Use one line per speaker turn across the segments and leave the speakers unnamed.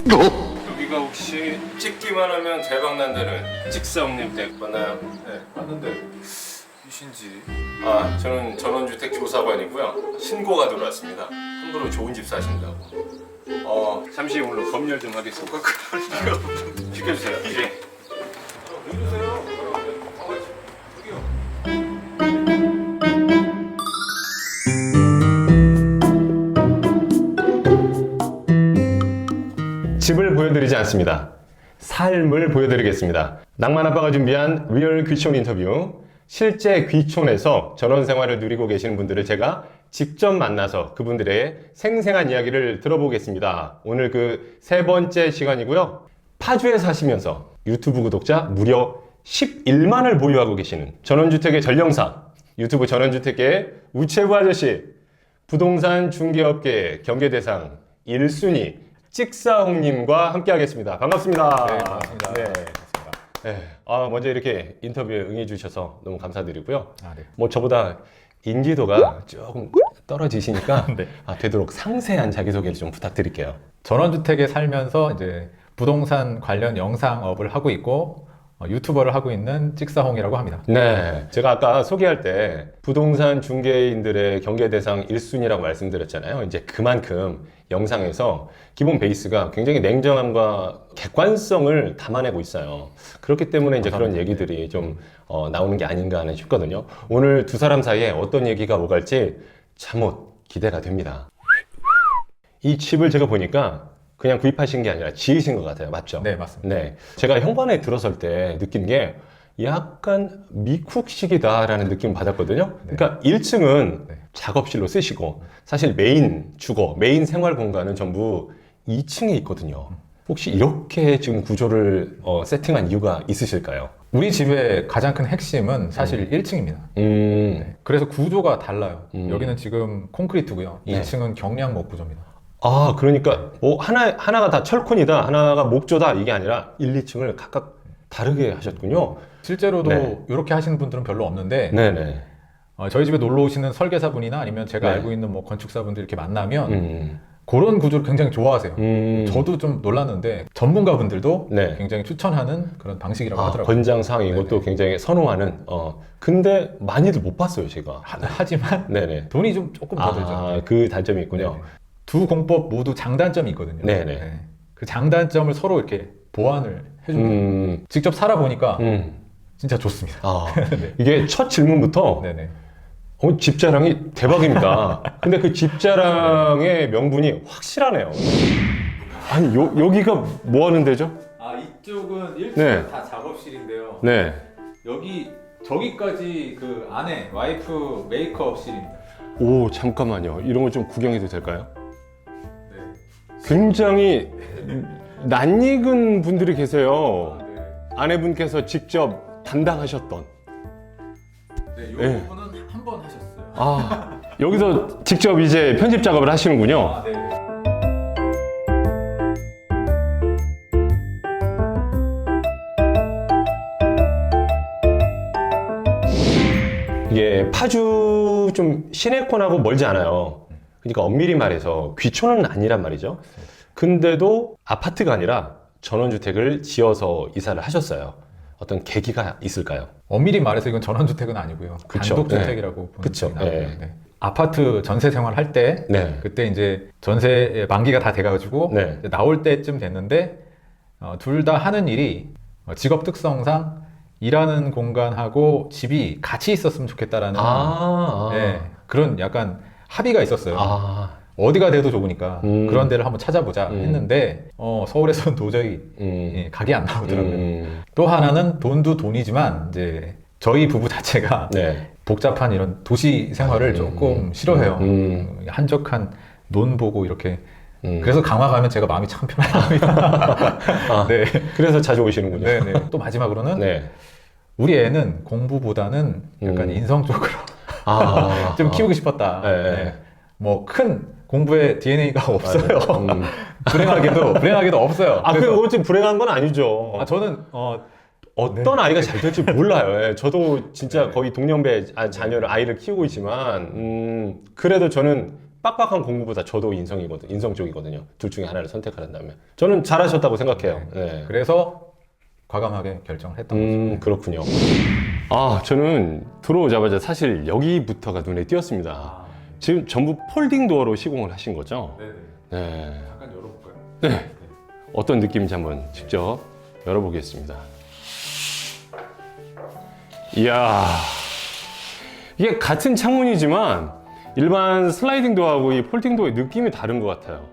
여기가 혹시 찍기만 하면 대박 난다는 찍사홍님 댁 맞나요?
네, 맞는데 이신지.
아, 저는 전원주택 조사관이고요. 신고가 들어왔습니다. 함부로 좋은 집 사신다고. 잠시 오늘 검열 좀 하겠습니다. 시켜주세요. 예.
해주세요.
집을 보여드리지 않습니다. 삶을 보여드리겠습니다. 낭만 아빠가 준비한 리얼 귀촌 인터뷰. 실제 귀촌에서 전원 생활을 누리고 계시는 분들을 제가 직접 만나서 그분들의 생생한 이야기를 들어보겠습니다. 오늘 그 세 번째 시간이고요. 파주에 사시면서 유튜브 구독자 무려 11만을 보유하고 계시는 전원주택의 전령사, 유튜브 전원주택계의 우체부 아저씨, 부동산 중개업계 경계대상 1순위 찍사홍님과 함께 하겠습니다. 반갑습니다.
네, 반갑습니다.
네.
반갑습니다.
네. 먼저 이렇게 인터뷰에 응해주셔서 너무 감사드리고요.
네.
뭐 저보다 인지도가 조금 떨어지시니까
네.
되도록 상세한 자기소개를 좀 부탁드릴게요.
전원주택에 살면서 이제 부동산 관련 영상업을 하고 있고 유튜버를 하고 있는 찍사홍이라고 합니다.
네, 제가 아까 소개할 때 부동산 중개인들의 경계 대상 1순위라고 말씀드렸잖아요. 이제 그만큼 영상에서 기본 베이스가 굉장히 냉정함과 객관성을 담아내고 있어요. 그렇기 때문에 이제 그런 얘기들이 좀 나오는 게 아닌가 하는 싶거든요. 오늘 두 사람 사이에 어떤 얘기가 오갈지 참못 기대가 됩니다. 이 집을 제가 보니까 그냥 구입하신 게 아니라 지으신 것 같아요. 맞죠?
네, 맞습니다.
네. 제가 현관에 들어설 때 느낀 게 약간 미쿡식이다라는 느낌을 받았거든요.
네.
그러니까 1층은
네.
작업실로 쓰시고 사실 메인 주거, 메인 생활 공간은 전부 2층에 있거든요. 혹시 이렇게 지금 구조를 세팅한 이유가 있으실까요?
우리 집의 가장 큰 핵심은 사실 1층입니다. 네. 그래서 구조가 달라요. 여기는 지금 콘크리트고요.
네.
2층은 경량목 구조입니다.
그러니까 뭐 하나가 다 철콘이다, 하나가 목조다 이게 아니라 1, 2층을 각각 다르게 하셨군요.
실제로도
네.
이렇게 하시는 분들은 별로 없는데
네네.
저희 집에 놀러 오시는 설계사분이나 아니면 제가
네.
알고 있는 뭐 건축사분들 이렇게 만나면 그런 구조를 굉장히 좋아하세요. 저도 좀 놀랐는데 전문가분들도
네.
굉장히 추천하는 그런 방식이라고 하더라고요.
권장사항이고
네네.
또 굉장히 선호하는. 근데 많이들 못 봤어요, 제가.
하지만
네네.
돈이 좀 조금 더 들죠.
그 단점이 있군요.
네네. 두 공법 모두 장단점이 있거든요.
네네.
네. 그 장단점을 서로 이렇게 보완을 해줍니다. 직접 살아보니까 진짜 좋습니다. 네.
이게 첫 질문부터
네네.
집 자랑이 대박입니다. 근데 그 집 자랑의 명분이 확실하네요. 아니, 여기가 뭐 하는 데죠?
이쪽은 1층
네.
다 작업실인데요.
네.
저기까지 그 안에 와이프 메이크업실입니다.
오, 잠깐만요. 이런 거 좀 구경해도 될까요?
네.
굉장히 낯익은 분들이 계세요.
네.
아내분께서 직접 담당하셨던.
네, 요
네.
부분은 한 번 하셨어요.
여기서 직접 이제 편집 작업을 하시는군요.
네.
이게 파주 좀 시내권하고 멀지 않아요. 그러니까 엄밀히 말해서 귀촌은 아니란 말이죠. 근데도 아파트가 아니라 전원주택을 지어서 이사를 하셨어요. 어떤 계기가 있을까요?
엄밀히 말해서 이건 전원주택은 아니고요.
그쵸.
단독주택이라고 보는
그쵸.
게 나와요.
네.
네. 아파트 전세 생활 할 때
네.
그때 이제 전세 만기가 다 돼가지고
네.
이제 나올 때쯤 됐는데 둘 다 하는 일이 직업 특성상 일하는 공간하고 집이 같이 있었으면 좋겠다라는 네, 그런 약간 합의가 있었어요. 어디가 돼도 좋으니까 그런 데를 한번 찾아보자 했는데 서울에서는 도저히 각이 안 나오더라고요. 또 하나는 돈도 돈이지만 이제 저희 부부 자체가
네.
복잡한 이런 도시 생활을 조금 싫어해요. 한적한 논 보고 이렇게 그래서 강화 가면 제가 마음이 참 편합니다. 네.
그래서 자주 오시는군요.
네, 네. 또 마지막으로는
네.
우리 애는 공부보다는 약간 인성적으로 좀 키우고 싶었다.
네.
네. 뭐 큰 공부에 DNA가 없어요. 불행하게도 없어요.
그거 어찌 불행한 건 아니죠.
저는
어떤
네.
아이가 잘 될지 몰라요. 예, 저도 진짜 거의 동년배 아이를 키우고 있지만 그래도 저는 빡빡한 공부보다 저도 인성 쪽이거든요. 둘 중에 하나를 선택하란다면 저는 잘하셨다고 생각해요. 네.
그래서 과감하게 결정을 했던 거죠.
그렇군요. 아, 저는 들어오자마자 사실 여기부터가 눈에 띄었습니다. 지금 전부 폴딩 도어로 시공을 하신 거죠?
네네.
네.
잠깐 열어볼까요?
네. 어떤 느낌인지 한번 직접 열어보겠습니다. 이야, 이게 같은 창문이지만 일반 슬라이딩 도어하고 이 폴딩 도어의 느낌이 다른 것 같아요.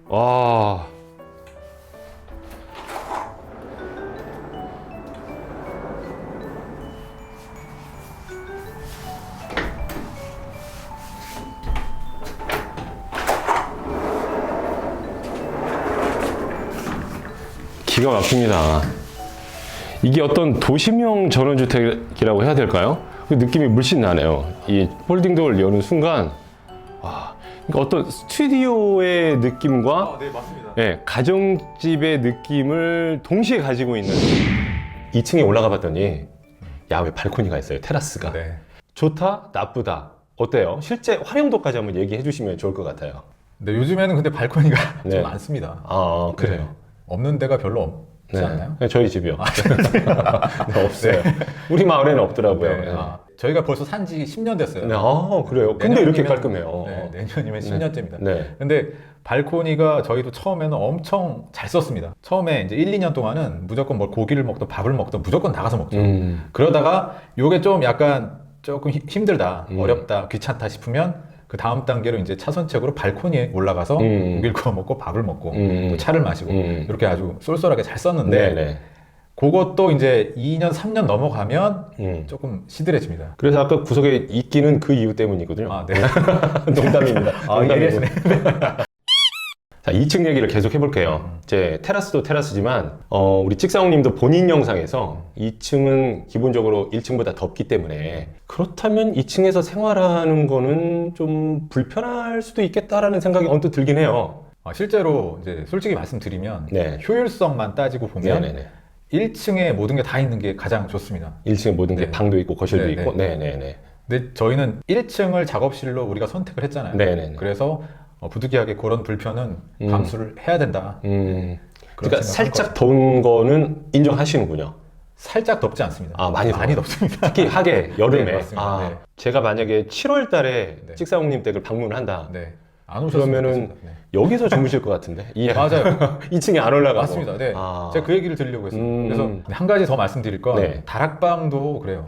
와. 기가 막힙니다. 이게 어떤 도심형 전원주택이라고 해야 될까요? 그 느낌이 물씬 나네요. 이 폴딩도어를 여는 순간, 와, 그러니까 어떤 스튜디오의 느낌과
네, 맞습니다.
예, 가정집의 느낌을 동시에 가지고 있는 2층에 올라가 봤더니 야외 발코니가 있어요. 테라스가.
네.
좋다, 나쁘다. 어때요? 실제 활용도까지 한번 얘기해 주시면 좋을 것 같아요.
근데 요즘에는 근데 발코니가
네.
좀 많습니다.
아, 그래요?
네. 없는 데가 별로 없지 않나요?
네, 저희 집이요. 네, 없어요. 우리 마을에는 없더라고요.
네.
네.
저희가 벌써 산지 10년 됐어요.
네, 아, 그래요? 근데 이렇게
내년이면-
깔끔해요.
네, 내년이면 10년째입니다.
네.
근데 발코니가 저희도 처음에는 엄청 잘 썼습니다. 처음에 이제 1, 2년 동안은 무조건 뭐 고기를 먹든 밥을 먹든 무조건 나가서 먹죠. 그러다가 요게 좀 약간 조금 힘들다, 어렵다, 귀찮다 싶으면 그 다음 단계로 이제 차선책으로 발코니에 올라가서 고기를 구워 먹고 밥을 먹고 또 차를 마시고 이렇게 아주 쏠쏠하게 잘 썼는데
네네.
그것도 이제 2년, 3년 넘어가면 조금 시들해집니다.
그래서 아까 구석에 있기는 그 이유 때문이거든요.
아, 네.
농담입니다.
아,
농담이고.
예리하시네.
자, 2층 얘기를 계속 해볼게요. 이제 테라스도 테라스지만 우리 찍사홍님도 본인 영상에서 2층은 기본적으로 1층보다 덥기 때문에 그렇다면 2층에서 생활하는 거는 좀 불편할 수도 있겠다라는 생각이 언뜻 들긴 해요.
실제로 이제 솔직히 말씀드리면
네.
효율성만 따지고 보면
네네네.
1층에 모든 게 다 있는 게 가장 좋습니다.
1층에 모든 게
네.
방도 있고 거실도
네,
있고.
네.
네네네.
근데 저희는 1층을 작업실로 우리가 선택을 했잖아요.
네네네.
그래서 부득이하게 그런 불편은 감수를 해야 된다. 그런
그러니까
생각을
살짝 더운 거는 인정하시는군요.
살짝 덥지 않습니다.
아, 많이 더워요.
덥습니다.
특히 하계 여름에.
네, 맞습니다.
아,
네.
제가 만약에 7월 달에
네.
찍사홍님 댁을 방문한다.
네. 안 오셨으면
그러면은
좋겠습니다. 네.
여기서 주무실 것 같은데. 예.
맞아요.
2층에 안 올라가고.
맞습니다. 네.
아.
제가 그 얘기를 드리려고 했어요. 그래서 한 가지 더 말씀드릴 건
네.
다락방도 그래요.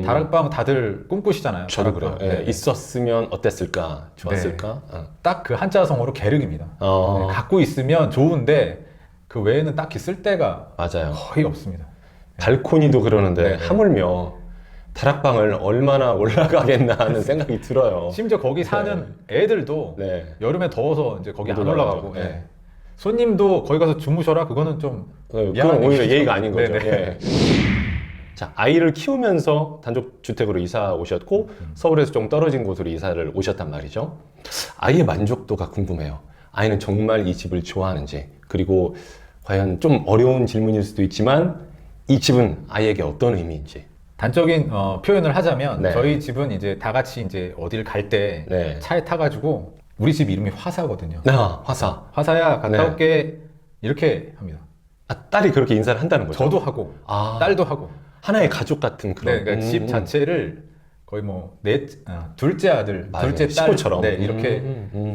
다락방 다들 꿈꾸시잖아요.
저도
다락방.
그래요. 예,
네.
있었으면 어땠을까? 좋았을까?
딱 그 한자성어로 계륵입니다.
어.
네, 갖고 있으면 좋은데 그 외에는 딱히 쓸 데가
맞아요.
거의 없습니다.
발코니도 그러는데
네, 네.
하물며 다락방을 얼마나 올라가겠나 하는 생각이 들어요.
심지어 거기 사는 애들도
네.
여름에 더워서 이제 거기
못
안
올라가죠.
올라가고
네.
예. 손님도 거기 가서 주무셔라 그거는 좀
그건
미안한
오히려
얘기죠.
예의가 아닌 거죠.
네네.
예. 자, 아이를 키우면서 단독주택으로 이사 오셨고 서울에서 좀 떨어진 곳으로 이사를 오셨단 말이죠. 아이의 만족도가 궁금해요. 아이는 정말 이 집을 좋아하는지, 그리고 과연 좀 어려운 질문일 수도 있지만 이 집은 아이에게 어떤 의미인지.
단적인 표현을 하자면
네.
저희 집은 이제 다 같이 이제 어디를 갈 때
네.
차에 타가지고 우리 집 이름이 화사거든요.
아, 화사.
화사야 갔다
네.
올게 이렇게 합니다.
아, 딸이 그렇게 인사를 한다는 거죠?
저도 하고
아,
딸도 하고.
하나의 가족 같은 그런.
네, 그러니까 집 자체를 거의 뭐 둘째 아들,
맞아요.
둘째 딸
식구처럼.
네, 이렇게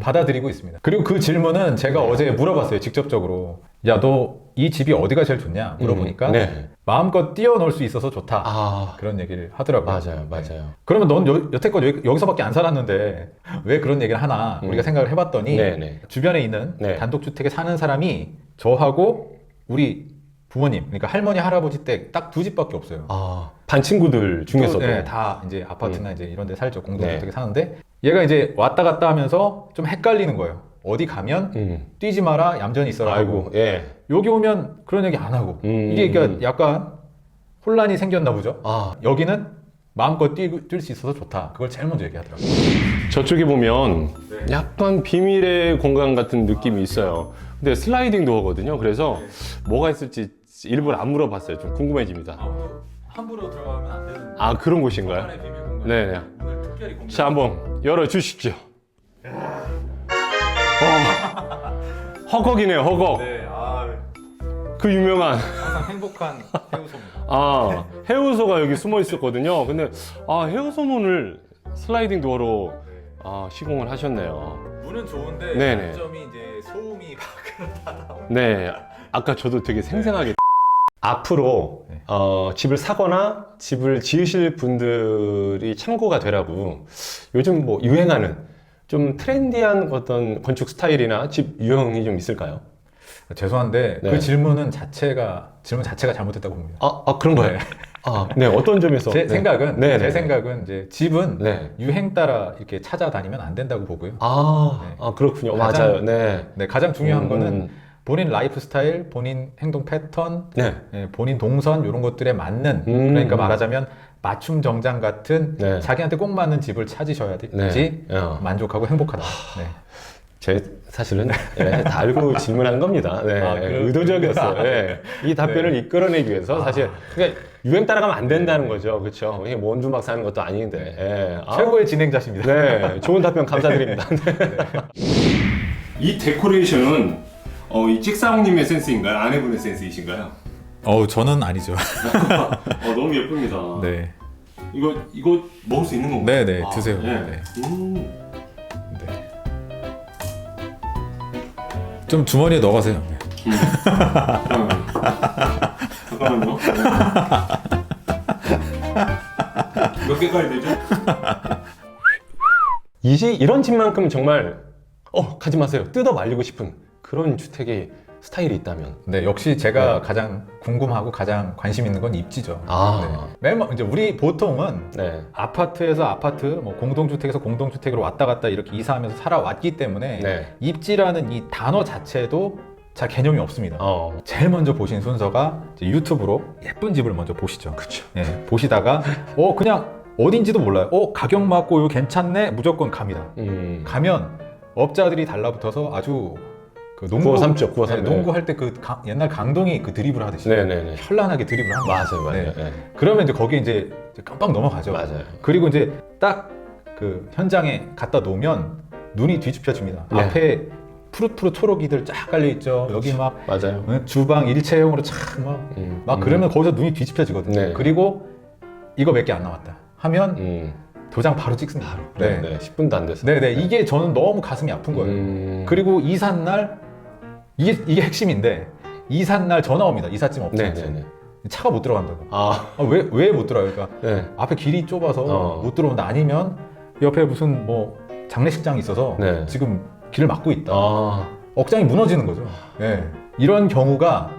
받아들이고 있습니다. 그리고 그 질문은 제가 어제 물어봤어요. 직접적으로. 야, 너 이 집이 어디가 제일 좋냐? 물어보니까
네.
마음껏 뛰어놀 수 있어서 좋다.
아,
그런 얘기를 하더라고요.
맞아요, 맞아요.
네. 그러면 넌 여태껏 여기서밖에 안 살았는데 왜 그런 얘기를 하나? 우리가 생각을 해봤더니
네네.
주변에 있는
네.
단독주택에 사는 사람이 저하고 우리 부모님, 그러니까 할머니, 할아버지 댁 딱 두 집밖에 없어요.
아, 반 친구들 중에서도.
네, 다 이제 아파트나 이제 이런 데 살죠. 공동주택에
네.
사는데 얘가 이제 왔다 갔다 하면서 좀 헷갈리는 거예요. 어디 가면 뛰지 마라, 얌전히 있어라 하고
아이고, 예.
여기 오면 그런 얘기 안 하고 이게 그러니까 약간 혼란이 생겼나 보죠.
아,
여기는 마음껏 뛸 수 있어서 좋다. 그걸 제일 먼저 얘기하더라고요.
저쪽에 보면 약간 비밀의 공간 같은 느낌이 있어요. 근데 슬라이딩 도어거든요. 그래서 뭐가 있을지 일부러 안 물어봤어요. 좀 궁금해집니다.
함부로 들어가면 안 되는
아, 그런 곳인가요?
비밀 공간.
네.
오늘 특별히 공개.
자, 한번 열어주십시오. 허걱이네요, 허걱.
네,
그 유명한
항상 행복한 해우소입니다.
해우소가 여기 숨어 있었거든요. 근데 해우소문을 슬라이딩 도어로 시공을 하셨네요.
문은 좋은데
네네.
단점이 이제 소음이 밖으로 다 나오는.
네, 아까 저도 되게 생생하게 앞으로
네.
집을 사거나 집을 지으실 분들이 참고가 되라고 요즘 뭐 유행하는 좀 트렌디한 어떤 건축 스타일이나 집 유형이 좀 있을까요?
죄송한데
네.
그 질문 자체가 잘못됐다고 봅니다.
그런 거예요? 네, 어떤 점에서?
제 생각은
네,
제
네.
생각은 이제 집은
네.
유행 따라 이렇게 찾아다니면 안 된다고 보고요.
그렇군요.
가장-
맞아요. 네.
네, 가장 중요한 거는 본인 라이프 스타일, 본인 행동 패턴,
네.
본인 동선 이런 것들에 맞는 그러니까 말하자면 맞춤 정장 같은
네.
자기한테 꼭 맞는 집을 찾으셔야지
네.
만족하고 행복하다. 네.
제 사실은 다 알고 질문한 겁니다. 네, 의도적이었어요. 네. 이 답변을 이끌어내기 위해서 사실 그러니까 유행 따라가면 안 된다는 거죠, 그렇죠? 이게 뭐 원주막 사는 것도 아닌데.
최고의 진행자십니다.
네, 좋은 답변 감사드립니다. 이 데코레이션은 이 찍사홍님의 센스인가요? 아내분의 센스이신가요?
저는 아니죠.
너무 예쁩니다.
네.
이거 먹을 수 있는 건가요?
네, 드세요.
네.
네. 네. 좀 주머니에 넣어가세요.
잠깐만요. 몇 개까지 되죠? 이런 집만큼 정말 가지 마세요. 뜯어 말리고 싶은 그런 주택의 스타일이 있다면.
네, 역시 제가
네.
가장 궁금하고 가장 관심 있는 건 입지죠.
아.
네. 이제 우리 보통은
네.
아파트에서 아파트, 뭐 공동주택에서 공동주택으로 왔다 갔다 이렇게 이사하면서 살아왔기 때문에
네.
입지라는 이 단어 자체도 잘 개념이 없습니다.
어.
제일 먼저 보신 순서가 이제 유튜브로 예쁜 집을 먼저 보시죠.
그쵸.
예, 보시다가 그냥 어딘지도 몰라요. 가격 맞고 이거 괜찮네. 무조건 갑니다. 가면 업자들이 달라붙어서 아주 그 농구
953 죠, 953.
네, 농구할 때 그 옛날 강동이 그 드리블 하듯이
네네네.
현란하게 드리블 합니다.
맞아요.
네.
네.
그러면 이제 거기에 이제 깜빡 넘어가죠.
맞아요.
그리고 이제 딱 그 현장에 갖다 놓으면 눈이 뒤집혀집니다.
네.
앞에 푸릇푸릇 초록이들 쫙 깔려 있죠. 여기 막
맞아요.
주방 일체형으로 막 그러면 거기서 눈이 뒤집혀지거든요.
네.
그리고 이거 몇 개 안 나왔다 하면 도장 바로 찍습니다.
네. 10분도 안 됐어요.
네네. 이게 저는 너무 가슴이 아픈 거예요. 그리고 이삿날 이게 핵심인데 이삿날 전화 옵니다. 이삿짐 업체.
네네네.
차가 못 들어간다고. 왜 못 들어가요? 그러니까
네.
앞에 길이 좁아서 못 들어온다. 아니면 옆에 무슨 뭐 장례식장이 있어서
네.
지금 길을 막고 있다. 억장이 무너지는 거죠. 네. 이런 경우가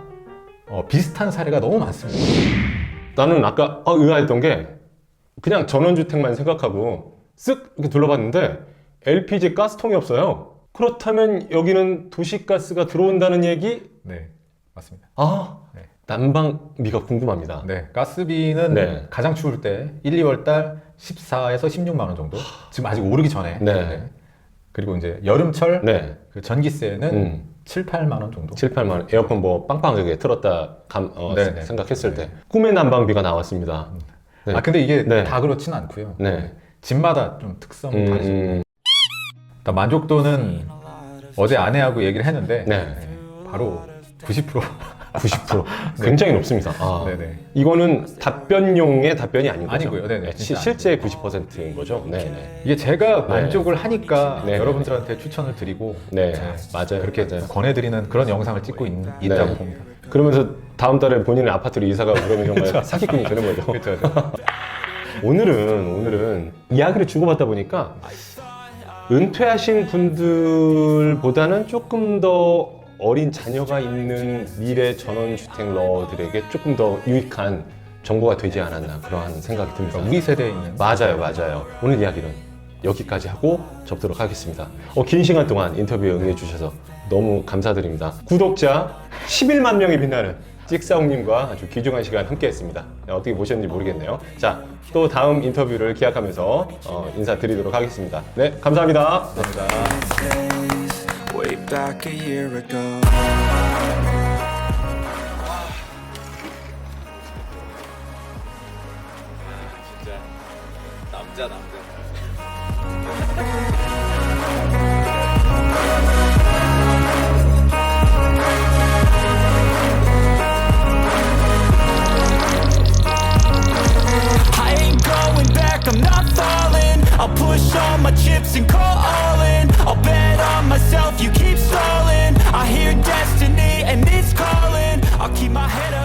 비슷한 사례가 너무 많습니다.
나는 아까 의아했던 게 그냥 전원주택만 생각하고 쓱 이렇게 둘러봤는데 LPG 가스통이 없어요. 그렇다면 여기는 도시가스가 들어온다는 얘기?
네, 맞습니다. 네.
난방비가 궁금합니다.
네, 가스비는
네.
가장 추울 때 1, 2월 달 14에서 16만 원 정도. 지금 아직 오르기 전에.
네.
그리고 이제 여름철
네.
그 전기세는 7, 8만 원 정도.
7, 8만 원. 에어컨 뭐 빵빵하게 틀었다
네네.
생각했을 때 꿈의 난방비가 나왔습니다. 네.
근데 이게
네.
다 그렇지는 않고요.
네.
집마다 좀 특성이 다르죠. 일단 만족도는 어제 아내하고 얘기를 했는데
네.
바로 90%.
90%. 굉장히 높습니다.
네네.
이거는 답변용의 답변이 아닌 거죠?
아니고요. 네네, 진짜
실제 90%인 거죠? 네.
이게 제가 만족을 하니까
네.
여러분들한테 추천을 드리고
네. 맞아요.
그렇게
맞아요.
권해드리는 그런 영상을 찍고 있다고 봅니다.
그러면서 다음 달에 본인의 아파트로 이사 가고 그러면 정말 사기꾼이 되는 거죠.
그렇죠.
오늘은 이야기를 주고받다 보니까 은퇴하신 분들보다는 조금 더 어린 자녀가 있는 미래 전원주택러들에게 조금 더 유익한 정보가 되지 않았나 그러한 생각이 듭니다.
우리 세대에 있는
맞아요. 오늘 이야기는 여기까지 하고 접도록 하겠습니다. 긴 시간 동안 인터뷰에 응해 주셔서 너무 감사드립니다. 구독자 11만 명이 빛나는 찍사홍님과 아주 귀중한 시간 함께 했습니다. 어떻게 보셨는지 모르겠네요. 자, 또 다음 인터뷰를 기약하면서 인사드리도록 하겠습니다. 네, 감사합니다.
감사합니다.
Way back a year ago.
진짜 남자.
all my chips and call all in. I'll bet on myself, you keep stalling. I hear destiny and it's calling. I'll keep my head up.